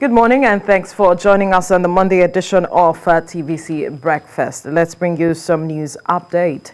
Good morning and thanks for joining us on the Monday edition of TVC Breakfast. Let's bring you some news update.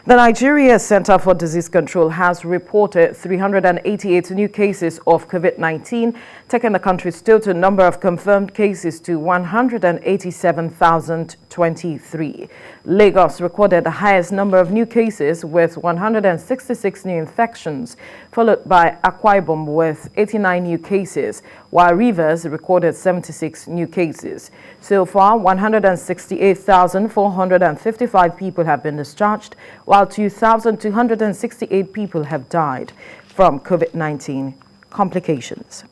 The Nigeria Center for Disease Control has reported 388 new cases of COVID-19, taking the country's total number of confirmed cases to 187,023. Lagos recorded the highest number of new cases with 166 new infections, followed by Akwa Ibom with 89 new cases, while Rivers recorded 76 new cases. So far, 168,455 people have been discharged, while 2,268 people have died from COVID-19 complications.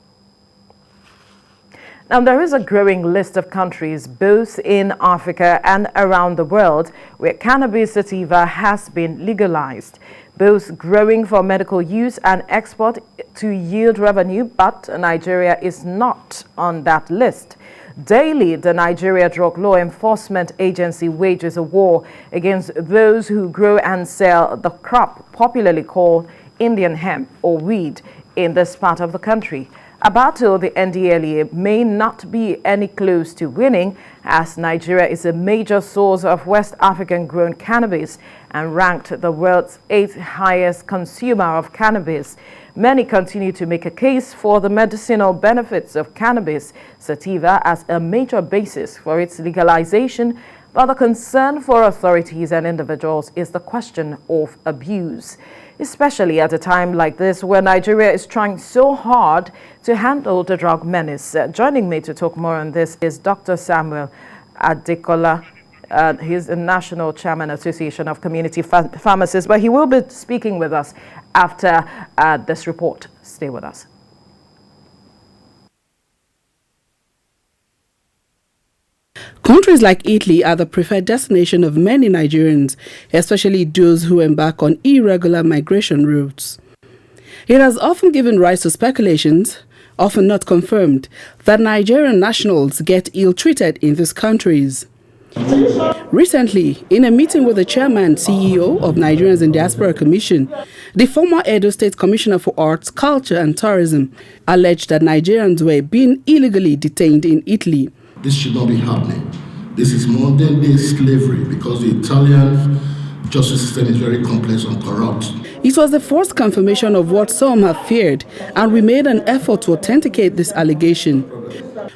Now, there is a growing list of countries, both in Africa and around the world, where cannabis sativa has been legalized, both growing for medical use and export to yield revenue, but Nigeria is not on that list. Daily, the Nigeria Drug Law Enforcement Agency wages a war against those who grow and sell the crop popularly called Indian hemp or weed in this part of the country. A battle the NDLEA may not be any close to winning, as Nigeria is a major source of West African-grown cannabis and ranked the world's 8th highest consumer of cannabis. Many continue to make a case for the medicinal benefits of cannabis sativa as a major basis for its legalization, but the concern for authorities and individuals is the question of abuse, especially at a time like this where Nigeria is trying so hard to handle the drug menace. Joining me to talk more on this is Dr. Samuel Adekola. He's the National Chairman Association of Community Pharmacists, but he will be speaking with us after this report. Stay with us. Countries like Italy are the preferred destination of many Nigerians, especially those who embark on irregular migration routes. It has often given rise to speculations, often not confirmed, that Nigerian nationals get ill-treated in these countries. Recently, in a meeting with the chairman CEO of Nigerians in Diaspora Commission, the former Edo State Commissioner for Arts, Culture and Tourism alleged that Nigerians were being illegally detained in Italy. This should not be happening. This is modern-day slavery because the Italian justice system is very complex and corrupt. It was the first confirmation of what some have feared, and we made an effort to authenticate this allegation.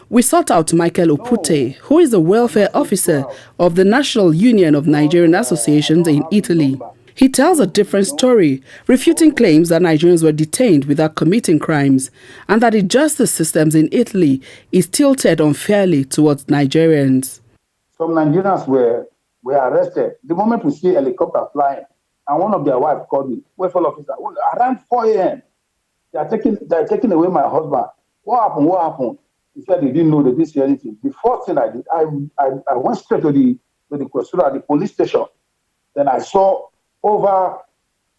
We sought out Michael Opute, who is the welfare officer of the National Union of Nigerian Associations in Italy. He tells a different story, refuting claims that Nigerians were detained without committing crimes, and that the justice systems in Italy is tilted unfairly towards Nigerians. Some Nigerians were arrested. The moment we see a helicopter flying, and one of their wives called me, welfare officer, around 4 a.m., they are taking away my husband. What happened? What happened? He said he didn't know, they didn't see anything. The first thing I did, I went straight to the police station. Then I saw over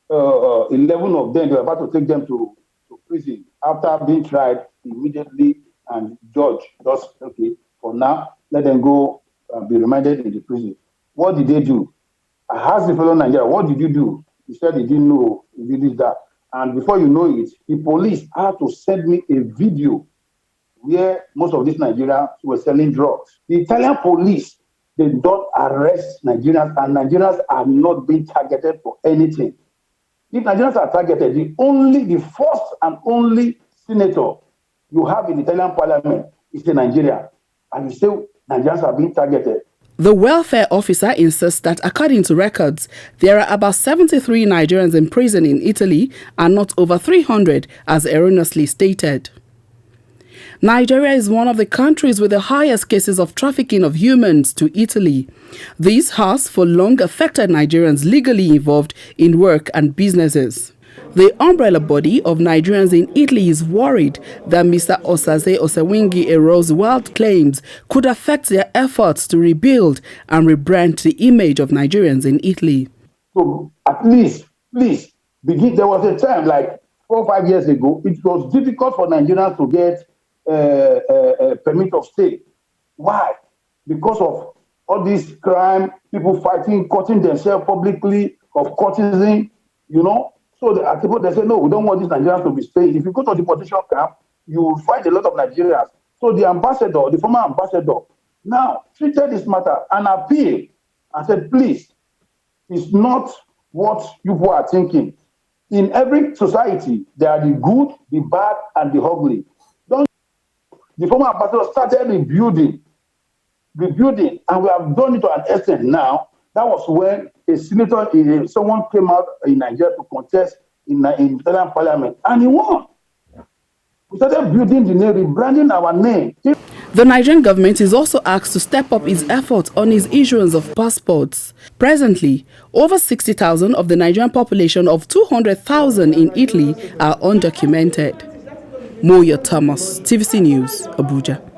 11 of them. They were about to take them to prison after being tried immediately, and judge just, okay, for now, let them go be remanded in the prison. What did they do? I asked the fellow Nigerian, what did you do? He said he didn't know, he did that. And before you know it, the police had to send me a video where most of these Nigerians were selling drugs. The Italian police, they don't arrest Nigerians, and Nigerians are not being targeted for anything. If Nigerians are targeted, the first and only senator you have in the Italian parliament is in Nigeria, and you say Nigerians are being targeted. The welfare officer insists that according to records, there are about 73 Nigerians in prison in Italy and not over 300 as erroneously stated. Nigeria is one of the countries with the highest cases of trafficking of humans to Italy. This has for long affected Nigerians legally involved in work and businesses. The umbrella body of Nigerians in Italy is worried that Mr. Osaze Osewingi Ero's wild claims could affect their efforts to rebuild and rebrand the image of Nigerians in Italy. So at least, please, there was a time like 4 or 5 years ago, it was difficult for Nigerians to get a permit of stay. Why? Because of all this crime, people fighting, cutting themselves publicly, of courtesan, you know. So they say, no, we don't want these Nigerians to be staying. If you go to the deportation camp, you will find a lot of Nigerians. So the ambassador, the former ambassador, now treated this matter and appealed and said, please, it's not what you people are thinking. In every society, there are the good, the bad, and the ugly. The former ambassador started rebuilding, and we have done it to an extent now. That was when a senator, someone came out in Nigeria to contest in the Italian parliament, and he won. We started building the name, rebranding our name. The Nigerian government is also asked to step up its efforts on its issuance of passports. Presently, over 60,000 of the Nigerian population of 200,000 in Italy are undocumented. Moyo Thomas, TVC News, Abuja.